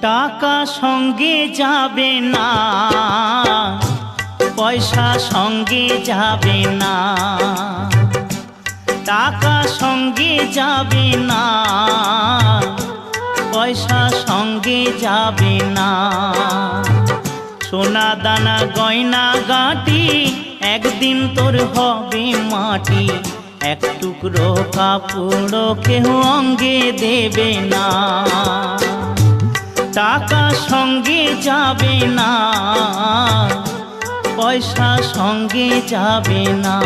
টাকা সঙ্গে যাবে না, পয়সা সঙ্গে যাবে না। টাকা সঙ্গে যাবে না, পয়সা সঙ্গে যাবে না। সোনা দানা গয়না গাঁটি একদিন তোর হবে মাটি। এক টুকরো কাপড় কেউ অঙ্গে দেবে না। টাকা সঙ্গে যাবে না, পয়সা সঙ্গে যাবে না।